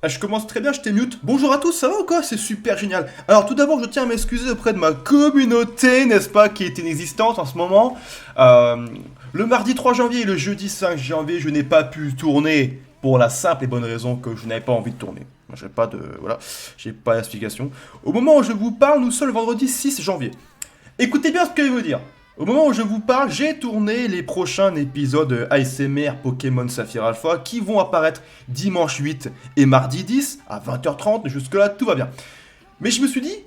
Ah, je commence très bien, je t'ai mute. Bonjour à tous, ça va ou quoi? C'est super génial. Alors tout d'abord, je tiens à m'excuser auprès de ma communauté, n'est-ce pas, qui est inexistante en ce moment. Euh, le mardi 3 janvier et le jeudi 5 janvier, je n'ai pas pu tourner pour la simple et bonne raison que je n'avais pas envie de tourner. J'ai pas de... Voilà, j'ai pas d'explication. Au moment où je vous parle, nous sommes le vendredi 6 janvier. Écoutez bien ce que je vais vous dire. Au moment où je vous parle, j'ai tourné les prochains épisodes ASMR Pokémon Saphir Alpha qui vont apparaître dimanche 8 et mardi 10 à 20h30. Jusque-là, tout va bien. Mais je me suis dit,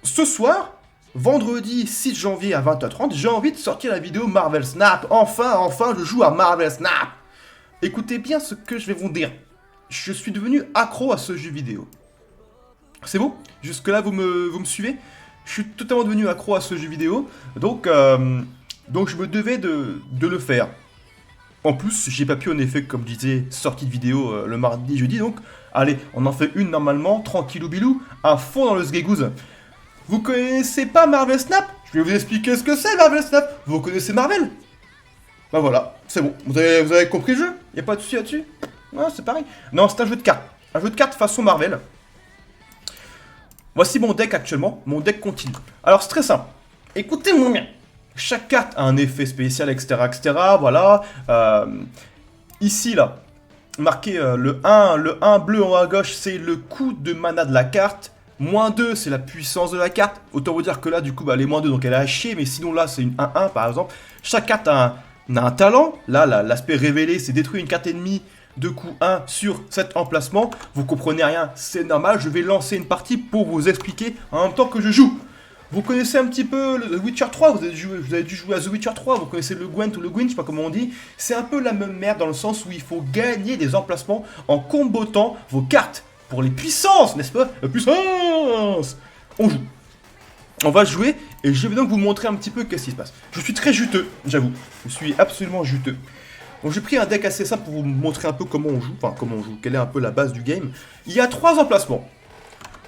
ce soir, vendredi 6 janvier à 20h30, j'ai envie de sortir la vidéo Marvel Snap. Enfin, je joue à Marvel Snap. Écoutez bien ce que je vais vous dire. Je suis devenu accro à ce jeu vidéo. C'est bon? Jusque-là, vous me suivez? Je suis totalement devenu accro à ce jeu vidéo, donc je me devais de le faire. En plus, j'ai pas pu en effet, comme je disais, sortie de vidéo le mardi, jeudi, donc allez, on en fait une normalement, tranquillou bilou, à fond dans le sgegouze. Vous connaissez pas Marvel Snap? Je vais vous expliquer ce que c'est Marvel Snap. Vous connaissez Marvel? Bah voilà, c'est bon, vous avez compris le jeu? Y a pas de souci là-dessus? Ouais, c'est pareil. Non, c'est un jeu de cartes. Un jeu de cartes façon Marvel. Voici mon deck actuellement, mon deck continue. Alors c'est très simple, écoutez-moi bien. Chaque carte a un effet spécial, etc. Voilà. Ici, là, marqué le 1 bleu en haut à gauche, c'est le coût de mana de la carte. -2, c'est la puissance de la carte. Autant vous dire que là, du coup, elle est -2, donc elle est à chier. Mais sinon, là, c'est une 1-1, par exemple. Chaque carte a un talent. Là, l'aspect révélé, c'est détruire une carte ennemie de coup 1 sur cet emplacement. Vous comprenez rien, c'est normal, je vais lancer une partie pour vous expliquer en même temps que je joue. Vous connaissez un petit peu The Witcher 3, vous avez dû jouer à The Witcher 3, vous connaissez le Gwent ou le Gwyn, je sais pas comment on dit. C'est un peu la même merde dans le sens où il faut gagner des emplacements en combotant vos cartes pour les puissances, n'est-ce pas? La puissance. On joue. On va jouer et je vais donc vous montrer un petit peu qu'est-ce qui se passe. Je suis très juteux, j'avoue. Je suis absolument juteux. Donc j'ai pris un deck assez simple pour vous montrer un peu comment on joue, quelle est un peu la base du game. Il y a 3 emplacements.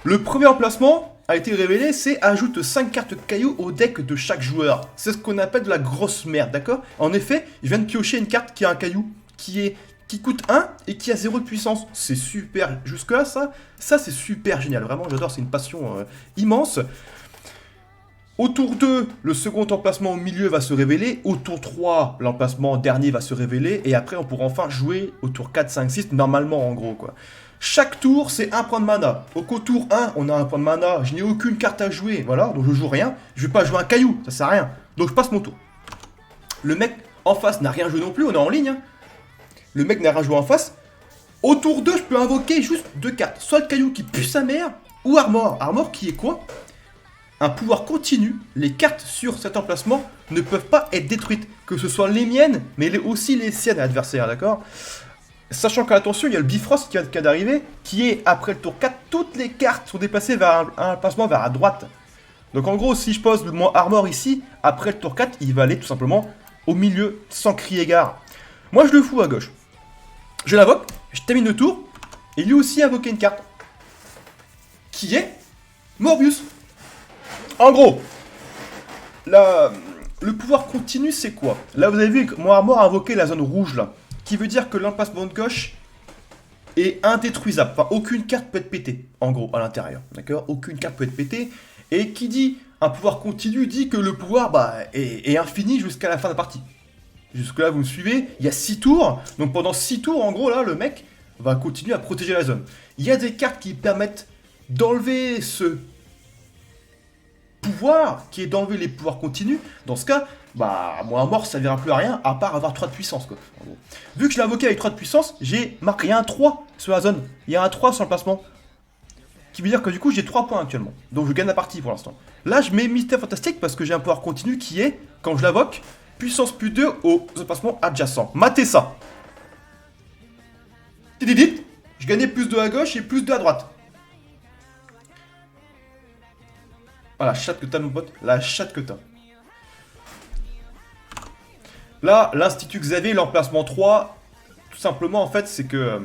Le premier emplacement a été révélé, c'est ajoute 5 cartes cailloux au deck de chaque joueur. C'est ce qu'on appelle de la grosse merde, d'accord? En effet, je viens de piocher une carte qui a un caillou, qui coûte 1 et qui a 0 de puissance. C'est super, jusque là ça c'est super génial, vraiment j'adore, c'est une passion immense. Au tour 2, le second emplacement au milieu va se révéler. Au tour 3, l'emplacement dernier va se révéler. Et après, on pourra enfin jouer au tour 4, 5, 6, normalement en gros quoi. Chaque tour, c'est un point de mana. Donc au tour 1, on a un point de mana. Je n'ai aucune carte à jouer, voilà, donc je joue rien. Je vais pas jouer un caillou, ça sert à rien. Donc je passe mon tour. Le mec en face n'a rien joué non plus, on est en ligne. Hein. Le mec n'a rien joué en face. Au tour 2, je peux invoquer juste 2 cartes. Soit le caillou qui pue sa mère, ou Armor. Armor qui est quoi? Un pouvoir continu, les cartes sur cet emplacement ne peuvent pas être détruites, que ce soit les miennes, mais aussi les siennes adversaires, d'accord? Sachant qu'attention, il y a le Bifrost qui vient d'arriver, qui est, après le tour 4, toutes les cartes sont déplacées vers un emplacement vers la droite. Donc en gros, si je pose mon Armor ici, après le tour 4, il va aller tout simplement au milieu, sans crier gare. Moi, je le fous à gauche. Je l'invoque, je termine le tour, et lui aussi a invoqué une carte, qui est Morbius. En gros, le pouvoir continu, c'est quoi? Là, vous avez vu que mon Armor a invoqué la zone rouge, là. Qui veut dire que l'emplacement de gauche est indétruisable. Enfin, aucune carte peut être pétée, en gros, à l'intérieur. D'accord? Aucune carte peut être pétée. Et qui dit un pouvoir continu dit que le pouvoir est infini jusqu'à la fin de la partie. Jusque-là, vous me suivez? Il y a 6 tours. Donc pendant 6 tours, en gros, là, le mec va continuer à protéger la zone. Il y a des cartes qui permettent d'enlever ce pouvoir qui est d'enlever les pouvoirs continus. Dans ce cas, moi mort ça servira plus à rien à part avoir 3 de puissance quoi. En gros. Vu que je l'ai invoqué avec 3 de puissance, j'ai marqué, il y a un 3 sur la zone. Il y a un 3 sur le placement. Qui veut dire que du coup j'ai 3 points actuellement. Donc je gagne la partie pour l'instant. Là je mets Mystère Fantastique parce que j'ai un pouvoir continu qui est, quand je l'invoque, puissance plus 2 aux emplacements adjacents. Matez ça. Tididit, je gagnais plus 2 à gauche et plus 2 à droite. Voilà, chatte que t'as mon pote, la chatte que t'as. Là, l'Institut Xavier, l'emplacement 3, tout simplement en fait, c'est que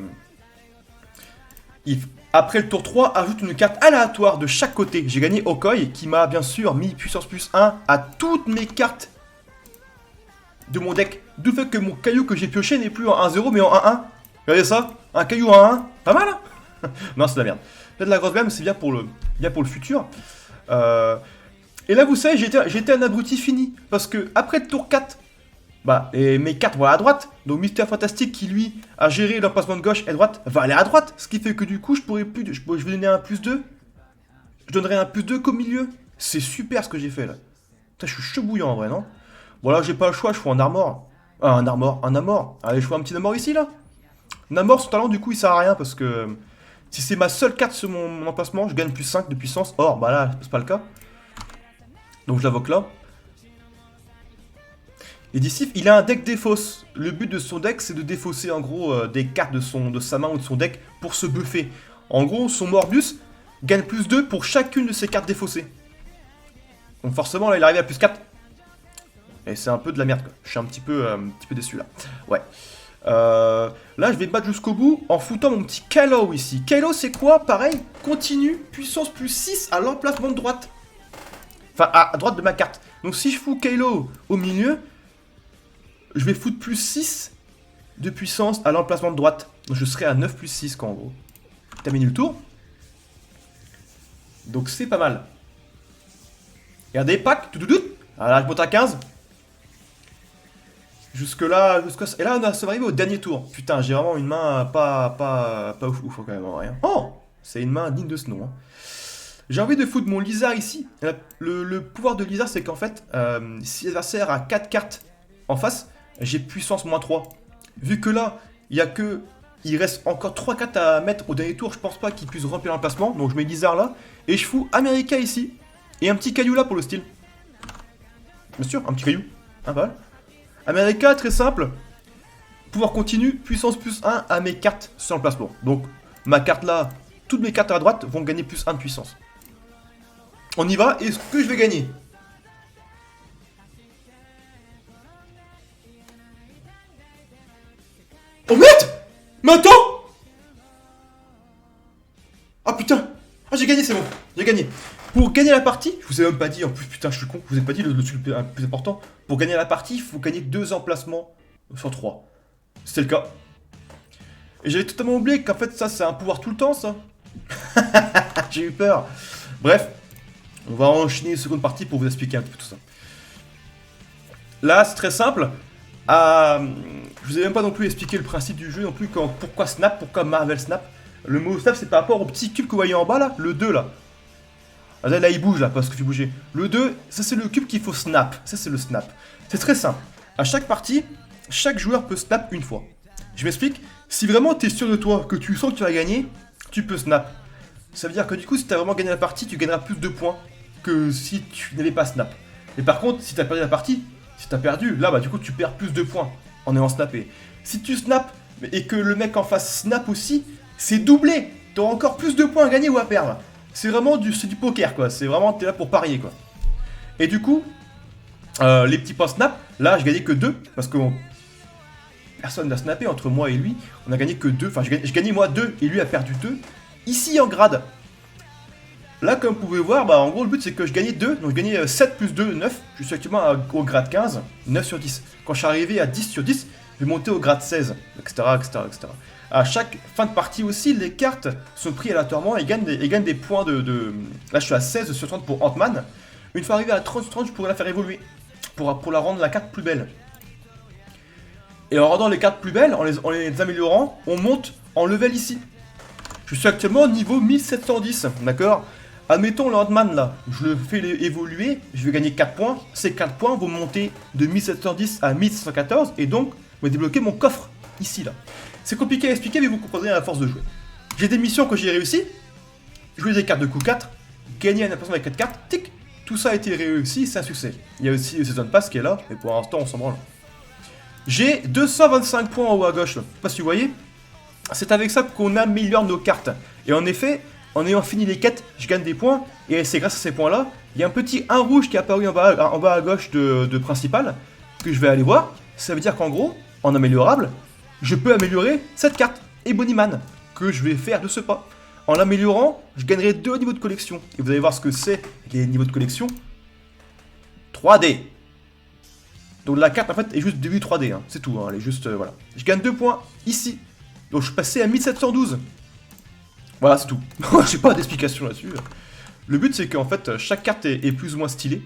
après le tour 3, ajoute une carte aléatoire de chaque côté. J'ai gagné Okoi qui m'a bien sûr mis puissance plus 1 à toutes mes cartes de mon deck. D'où fait que mon caillou que j'ai pioché n'est plus en 1-0 mais en 1-1. Regardez ça, un caillou en 1-1, pas mal hein. Non, c'est de la merde. C'est de la grosse merde, mais c'est bien pour le futur. Et là, vous savez, j'étais un abruti fini. Parce que après le tour 4, bah, et mes cartes vont à droite. Donc Mister Fantastique qui, lui, a géré l'emplacement de gauche et droite, va aller à droite. Ce qui fait que du coup, je vais donner un +2. Je donnerai un +2 qu'au milieu. C'est super ce que j'ai fait là. Putain, je suis chaud bouillant en vrai, non? Voilà, j'ai pas le choix, je fais un armor. Ah, un Namor. Allez, je fais un petit Namor ici là. Namor, son talent, du coup, il sert à rien parce que si c'est ma seule carte sur mon emplacement, je gagne +5 de puissance. Or, bah là, c'est pas le cas. Donc je l'invoque là. Et d'ici, il a un deck défausse. Le but de son deck, c'est de défausser en gros des cartes de sa main ou de son deck pour se buffer. En gros, son Morbius gagne +2 pour chacune de ses cartes défaussées. Donc forcément, là, il arrive à +4. Et c'est un peu de la merde, quoi. Je suis un petit peu déçu, là. Ouais. Là, je vais me battre jusqu'au bout en foutant mon petit Kylo ici. Kylo, c'est quoi? Pareil, continue, puissance +6 à l'emplacement de droite. Enfin, à droite de ma carte. Donc si je fous Kylo au milieu, je vais foutre +6 de puissance à l'emplacement de droite. Donc je serai à 9 +6, quoi, en gros. Termine le tour. Donc c'est pas mal. Regardez, pack, tout. Ah là, je monte à 15. Jusque-là, et là, on va arriver au dernier tour. Putain, j'ai vraiment une main pas ouf quand même, rien. Oh, c'est une main digne de ce nom. Hein. J'ai envie de foutre mon Lizard ici. Le pouvoir de Lizard, c'est qu'en fait, si l'adversaire a 4 cartes en face, j'ai puissance -3. Vu que là, il reste encore 3 cartes à mettre au dernier tour, je pense pas qu'il puisse remplir l'emplacement. Donc je mets Lizard là. Et je fous America ici. Et un petit caillou là pour le style. Bien sûr, un petit caillou. Un bal. America, très simple. Pouvoir continu, puissance +1 à mes cartes sur l'emplacement. Donc, ma carte là, toutes mes cartes à droite vont gagner +1 de puissance. On y va, est-ce que je vais gagner? Oh merde! Mais attends! Ah putain! Ah j'ai gagné, c'est bon, j'ai gagné. Pour gagner la partie, je vous ai même pas dit, en plus putain je suis con, je vous ai pas dit le truc le plus important. Pour gagner la partie, il faut gagner 2 emplacements sur 3. C'était le cas. Et j'avais totalement oublié qu'en fait ça c'est un pouvoir tout le temps ça. J'ai eu peur. Bref, on va enchaîner une seconde partie pour vous expliquer un petit peu tout ça. Là c'est très simple. Je vous ai même pas non plus expliqué le principe du jeu non plus, pourquoi Snap, pourquoi Marvel Snap. Le mot Snap c'est par rapport au petit cube que vous voyez en bas là, le 2 là. Ah, là il bouge là, parce que fait bouger. Le 2, ça c'est le cube qu'il faut snap. Ça c'est le snap. C'est très simple. À chaque partie, chaque joueur peut snap une fois. Je m'explique. Si vraiment tu es sûr de toi, que tu sens que tu vas gagner, tu peux snap. Ça veut dire que du coup, si tu as vraiment gagné la partie, tu gagneras plus de points que si tu n'avais pas snap. Mais par contre, si tu as perdu la partie, si tu as perdu, là bah du coup tu perds plus de points en ayant snappé. Si tu snaps et que le mec en face snap aussi, c'est doublé. Tu auras encore plus de points à gagner ou à perdre. C'est vraiment du poker quoi, c'est vraiment t'es là pour parier quoi. Et du coup, les petits points snap, là je gagnais que 2 parce que personne n'a snappé entre moi et lui, on a gagné que 2, enfin je gagnais moi 2 et lui a perdu 2. Ici en grade, là comme vous pouvez voir, bah en gros le but c'est que je gagnais 2, donc je gagnais 7 plus 2, 9, je suis actuellement au grade 15, 9 sur 10. Quand je suis arrivé à 10 sur 10, je vais monter au grade 16, etc. etc. À chaque fin de partie aussi, les cartes sont prises aléatoirement et gagnent des points de... Là, je suis à 16 sur 30 pour Ant-Man. Une fois arrivé à 30 sur 30, je pourrais la faire évoluer. Pour la rendre la carte plus belle. Et en rendant les cartes plus belles, en les améliorant, on monte en level ici. Je suis actuellement au niveau 1710, d'accord? Admettons le Ant-Man là, je le fais évoluer, je vais gagner 4 points. Ces 4 points vont monter de 1710 à 1714 et donc, je vais débloquer mon coffre ici là. C'est compliqué à expliquer, mais vous comprendrez à la force de jouer. J'ai des missions que j'ai réussi. Jouer des cartes de coup 4. Gagner un emplacement avec 4 cartes. Tic. Tout ça a été réussi, c'est un succès. Il y a aussi le Season Pass qui est là, mais pour l'instant, on s'en branle. J'ai 225 points en haut à gauche. Je sais pas si vous voyez. C'est avec ça qu'on améliore nos cartes. Et en effet, en ayant fini les quêtes, je gagne des points. Et c'est grâce à ces points-là, il y a un petit 1 rouge qui est apparu en bas à gauche de principal, que je vais aller voir. Ça veut dire qu'en gros, en améliorable, je peux améliorer cette carte, Ebonyman, que je vais faire de ce pas. En l'améliorant, je gagnerai 2 niveaux de collection. Et vous allez voir ce que c'est, les niveaux de collection. 3D. Donc la carte, en fait, est juste de vue 3D, hein. C'est tout, hein. Elle est juste, voilà. Je gagne 2 points, ici. Donc je suis passé à 1712. Voilà, c'est tout. J'ai pas d'explication là-dessus. Le but, c'est qu'en fait, chaque carte est plus ou moins stylée.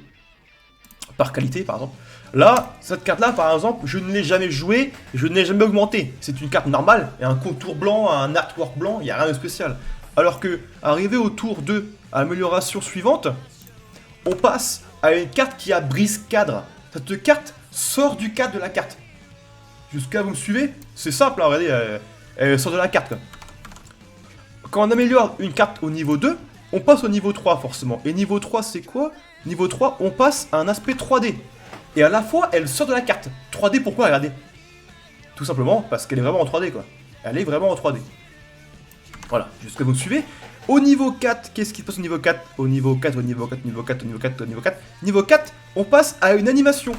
Par qualité, par exemple. Là, cette carte-là, par exemple, je ne l'ai jamais jouée, je ne l'ai jamais augmentée. C'est une carte normale, et un contour blanc, un artwork blanc, il n'y a rien de spécial. Alors que, arrivé au tour 2, à l'amélioration suivante, on passe à une carte qui a brise cadre. Cette carte sort du cadre de la carte. Jusqu'à vous me suivez? C'est simple, hein, regardez, elle sort de la carte, quoi. Quand on améliore une carte au niveau 2, on passe au niveau 3 forcément. Et niveau 3 c'est quoi? Niveau 3, on passe à un aspect 3D. Et à la fois, elle sort de la carte. 3D pourquoi? Regardez. Tout simplement parce qu'elle est vraiment en 3D quoi. Elle est vraiment en 3D. Voilà, jusqu'à vous me suivez. Au niveau 4, qu'est-ce qui se passe au niveau 4? Au niveau 4, au niveau 4, au niveau 4, au niveau 4, au niveau 4. Niveau 4, on passe à une animation.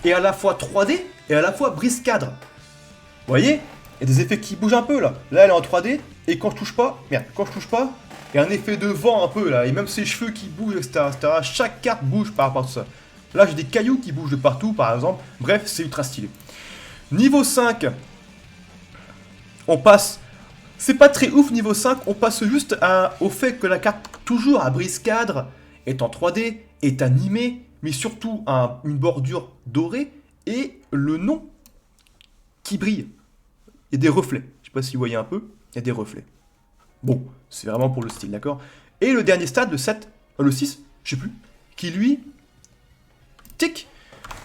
Et à la fois 3D et à la fois brise cadre. Vous voyez? Il y a des effets qui bougent un peu là. Là elle est en 3D. Et quand je touche pas, merde, quand je touche pas, il y a un effet de vent un peu là. Et même ses cheveux qui bougent, etc., etc. Chaque carte bouge par rapport à ça. Là j'ai des cailloux qui bougent de partout par exemple. Bref, c'est ultra stylé. Niveau 5, on passe. C'est pas très ouf niveau 5, on passe juste au fait que la carte, toujours à brise cadre, est en 3D, est animée, mais surtout une bordure dorée et le nom qui brille. Il y a des reflets. Je sais pas si vous voyez un peu, il y a des reflets. Bon, c'est vraiment pour le style, d'accord? Et le dernier stade, le 7, le 6, je sais plus, qui lui, tic,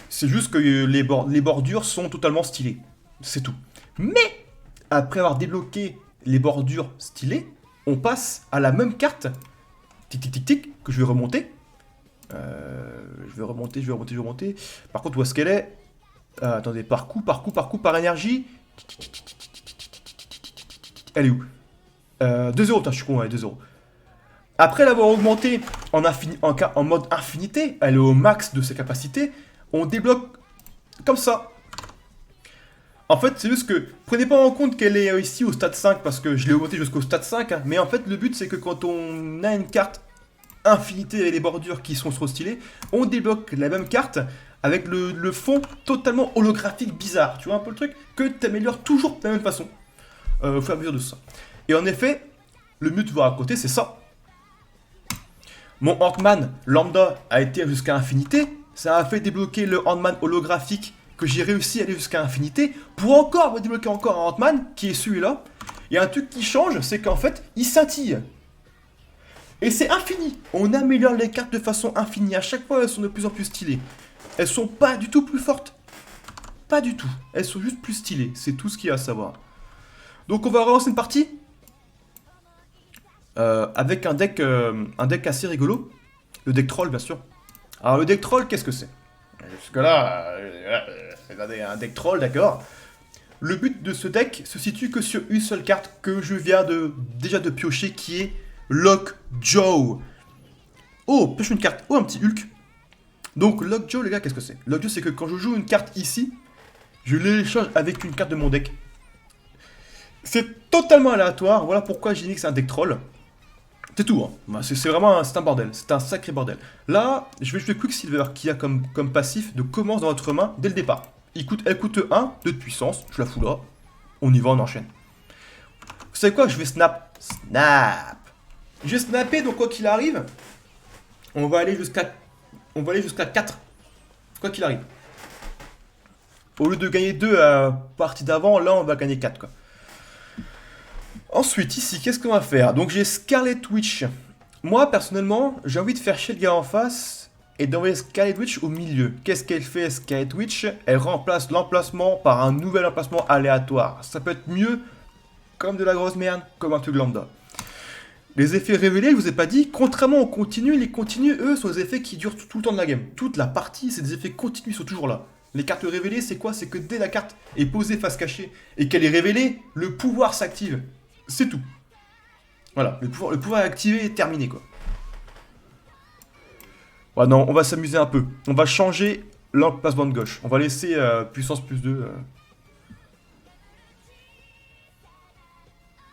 c'est juste que les bordures sont totalement stylées. C'est tout. Mais, après avoir débloqué les bordures stylées, on passe à la même carte, tic tic tic tic, que je vais remonter. Je vais remonter. Par contre, où est-ce qu'elle est? Attendez, par coup, par énergie. Elle est où? 2 €, putain, je suis con, ouais, 2 €. Après l'avoir augmentée en mode infinité, elle est au max de ses capacités, on débloque comme ça. En fait, c'est juste que, prenez pas en compte qu'elle est ici au stade 5, parce que je l'ai augmentée jusqu'au stade 5, hein, mais en fait, le but, c'est que quand on a une carte infinité avec les bordures qui sont trop stylées, on débloque la même carte avec le fond totalement holographique bizarre. Tu vois un peu le truc? Que tu améliores toujours de la même façon, au fur et à mesure de ça. Et en effet, le mieux de voir à côté, c'est ça. Mon Ant-Man lambda a été jusqu'à infinité, ça a fait débloquer le Ant-Man holographique que j'ai réussi à aller jusqu'à infinité, pour encore me débloquer encore un Ant-Man, qui est celui-là. Il y a un truc qui change, c'est qu'en fait, il scintille. Et c'est infini. On améliore les cartes de façon infinie. À chaque fois, elles sont de plus en plus stylées. Elles sont pas du tout plus fortes. Pas du tout. Elles sont juste plus stylées. C'est tout ce qu'il y a à savoir. Donc on va relancer une partie. Avec un deck assez rigolo. Le deck troll, bien sûr. Alors le deck troll, qu'est-ce que c'est? Jusque-là, un deck troll, d'accord. Le but de ce deck se situe que sur une seule carte que je viens déjà de piocher, qui est Lockjaw. Oh, pioche une carte. Oh, un petit Hulk. Donc Lockjaw, les gars, qu'est-ce que c'est? Lockjaw, c'est que quand je joue une carte ici, je l'échange avec une carte de mon deck. C'est totalement aléatoire. Voilà pourquoi j'ai dit que c'est un deck troll. C'est tout, hein. C'est vraiment un bordel, c'est un sacré bordel. Là, je vais jouer Quicksilver qui a comme passif de commence dans votre main dès le départ. Elle coûte 1, 2 de puissance, je la fous là. On y va, on enchaîne. Vous savez quoi? Je vais snap. Snap. Je vais snapper, donc quoi qu'il arrive, on va aller jusqu'à 4. Quoi qu'il arrive. Au lieu de gagner 2 à partie d'avant, là on va gagner 4 quoi. Ensuite, ici, qu'est-ce qu'on va faire? Donc j'ai Scarlet Witch. Moi, personnellement, j'ai envie de faire chier le gars en face et d'envoyer Scarlet Witch au milieu. Qu'est-ce qu'elle fait, Scarlet Witch? Elle remplace l'emplacement par un nouvel emplacement aléatoire. Ça peut être mieux comme de la grosse merde, comme un truc lambda. Les effets révélés, je vous ai pas dit, contrairement aux continus, les continus, eux, sont des effets qui durent tout le temps de la game. Toute la partie, c'est des effets continus, ils sont toujours là. Les cartes révélées, c'est quoi? C'est que dès la carte est posée face cachée et qu'elle est révélée, le pouvoir s'active. C'est tout. Voilà, le pouvoir est activé et terminé, quoi. Ouais, non, on va s'amuser un peu. On va changer l'emplacement de gauche. On va laisser puissance plus 2.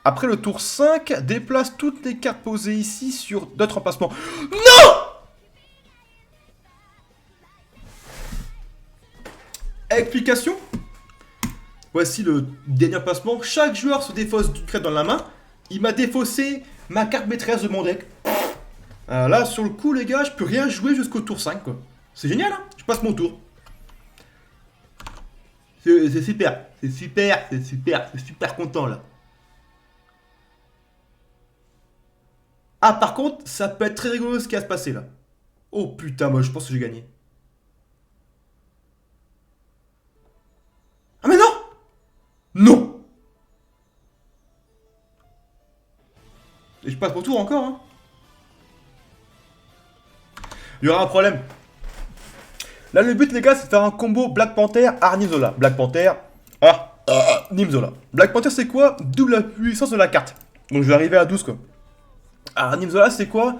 Après le tour 5, déplace toutes les cartes posées ici sur d'autres emplacements. Non! Explication. Voici le dernier emplacement. Chaque joueur se défausse d'une carte dans la main. Il m'a défaussé ma carte maîtresse de mon deck. Là, sur le coup, les gars, je peux rien jouer jusqu'au tour 5, quoi. C'est génial, hein. Je passe mon tour. C'est super, c'est super, c'est super, c'est super content, là. Ah, par contre, ça peut être très rigolo ce qui va se passer, là. Oh, putain, moi, je pense que j'ai gagné. Ah, mais non! Non! Et je passe mon tour encore, hein. Il y aura un problème. Là, le but, les gars, c'est de faire un combo Black Panther, Nimzola. Black Panther, Nimzola. Black Panther, c'est quoi? Double la puissance de la carte. Donc, je vais arriver à 12, quoi. Nimzola, c'est quoi?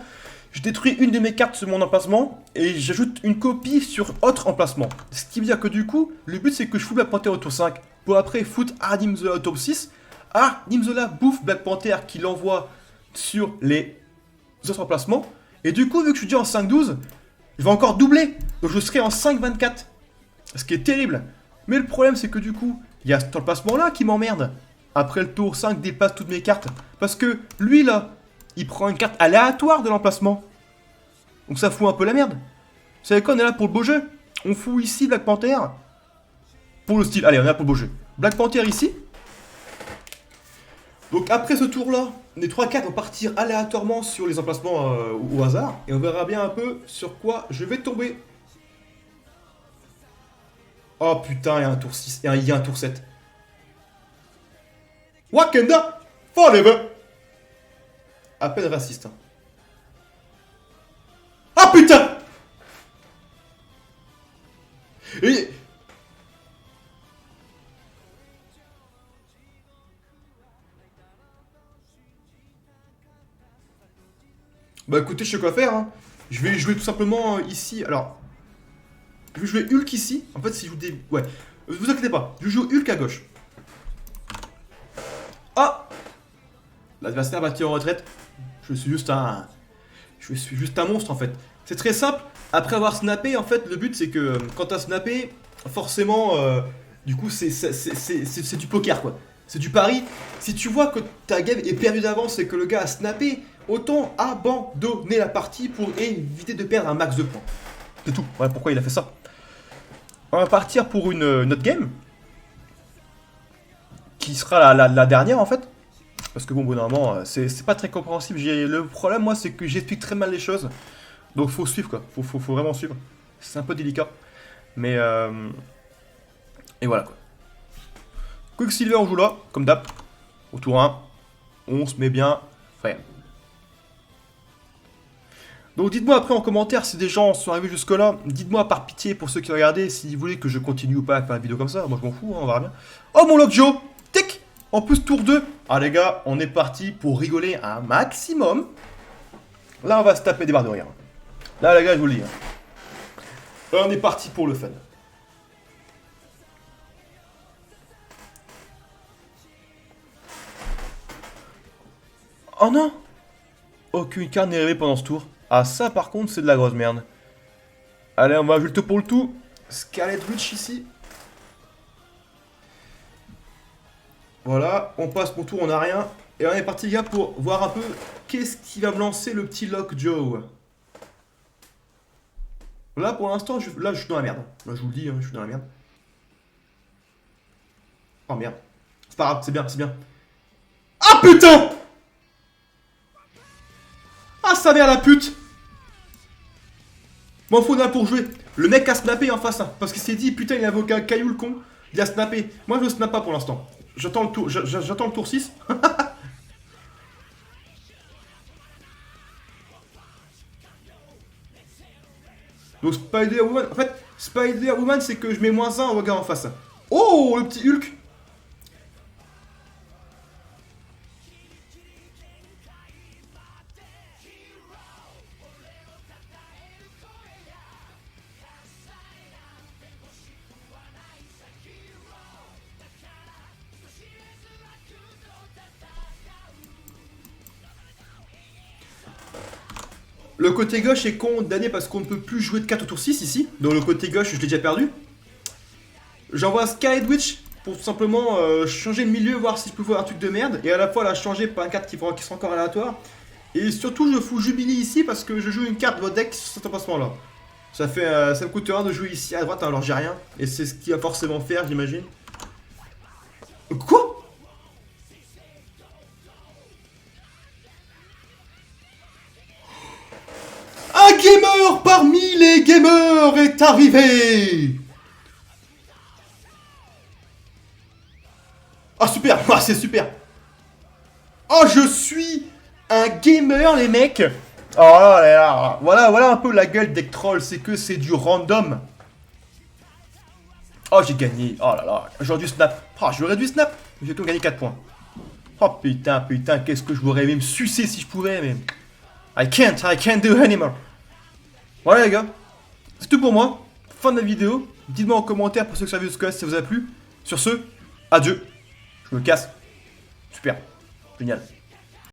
Je détruis une de mes cartes sur mon emplacement et j'ajoute une copie sur autre emplacement. Ce qui veut dire que du coup, le but, c'est que je fous Black Panther au tour 5 pour après foutre Nimzola au tour 6. Nimzola bouffe Black Panther qui l'envoie sur les autres emplacements. Et du coup, vu que je suis déjà en 5-12, je vais encore doubler. Donc je serai en 5-24. Ce qui est terrible. Mais le problème, c'est que du coup, il y a cet emplacement-là qui m'emmerde. Après le tour 5, dépasse toutes mes cartes. Parce que lui, là, il prend une carte aléatoire de l'emplacement. Donc ça fout un peu la merde. Vous savez quoi, on est là pour le beau jeu. On fout ici Black Panther. Pour le style. Allez, on est là pour le beau jeu. Black Panther ici. Donc après ce tour-là, les 3 cartes vont partir aléatoirement sur les emplacements au hasard. Et on verra bien un peu sur quoi je vais tomber. Oh putain, il y a un tour 6. Et il y a un tour 7. Wakanda Forever. À peine raciste. Hein. Ah putain. Et... Bah écoutez, je sais quoi faire. Hein. Je vais jouer tout simplement ici. Alors, je vais jouer Hulk ici. En fait, si je joue des... Ouais. Vous inquiétez pas. Je joue Hulk à gauche. Ah. L'adversaire va tirer en retraite. Je suis juste un monstre en fait. C'est très simple. Après avoir snappé, en fait, le but c'est que quand t'as snappé, forcément, du coup, c'est du poker quoi. C'est du pari. Si tu vois que ta game est perdue d'avance et que le gars a snappé, autant abandonner la partie pour éviter de perdre un max de points. C'est tout. Ouais, pourquoi il a fait ça? On va partir pour une autre game. Qui sera la dernière en fait. Parce que bon, bon normalement, c'est pas très compréhensible. Le problème, moi, c'est que j'explique très mal les choses. Donc faut suivre quoi. Faut vraiment suivre. C'est un peu délicat. Mais et voilà quoi. Quicksilver, on joue là, comme d'hab. Au tour 1. On se met bien. Frère. Donc dites-moi après en commentaire si des gens sont arrivés jusque là. Dites-moi par pitié pour ceux qui regardent si vous voulez que je continue ou pas à faire une vidéo comme ça. Moi je m'en fous, hein, on verra bien. Oh mon Lockjaw. Tic. En plus, tour 2. Ah les gars, on est parti pour rigoler un maximum. Là, on va se taper des barres de rire. Là, les gars, je vous le dis. Là, on est parti pour le fun. Oh non. Aucune carte n'est arrivée pendant ce tour. Ah ça, par contre, c'est de la grosse merde. Allez, on va ajouter pour le tout. Scarlet Witch ici. Voilà, on passe mon tour, on n'a rien. Et on est parti les gars pour voir un peu qu'est-ce qui va me lancer le petit Lockjaw. Là pour l'instant, je suis dans la merde. Là je vous le dis, hein, je suis dans la merde. Oh merde. C'est pas grave, c'est bien, c'est bien. Ah putain. Ah sa mère la pute. M'en fous là pour jouer. Le mec a snappé en face, hein, parce qu'il s'est dit putain il a invoqué un caillou le con. Il a snappé. Moi je ne snappe pas pour l'instant. J'attends le tour, j'attends le tour 6. Donc Spider-Woman, en fait, Spider-Woman c'est que je mets -1 au gars en face. Oh, le petit Hulk. Le côté gauche est condamné parce qu'on ne peut plus jouer de 4 au tour 6 ici. Donc le côté gauche, je l'ai déjà perdu. J'envoie Scarlet Witch pour tout simplement changer de milieu, voir si je peux voir un truc de merde, et à la fois la changer par une carte qui sera encore aléatoire. Et surtout, je fous Jubilee ici parce que je joue une carte de votre deck sur cet emplacement-là. Ça me coûte rien de jouer ici à droite, hein, alors j'ai rien. Et c'est ce qu'il va forcément faire, j'imagine. Quoi? Un gamer parmi les gamers est arrivé! Ah super, ah, c'est super. Oh, je suis un gamer, les mecs. Oh là là, voilà un peu la gueule des trolls, c'est que c'est du random. Oh, j'ai gagné. Oh là là, j'aurais dû snap. Oh, j'aurais dû snap. J'ai tout gagné 4 points. Oh putain, qu'est-ce que je voudrais même sucer si je pouvais, mais... I can't do anymore. Voilà les gars, c'est tout pour moi. Fin de la vidéo. Dites-moi en commentaire pour ceux que ça a vu ce si ça vous a plu. Sur ce, adieu. Je me casse. Super. Génial.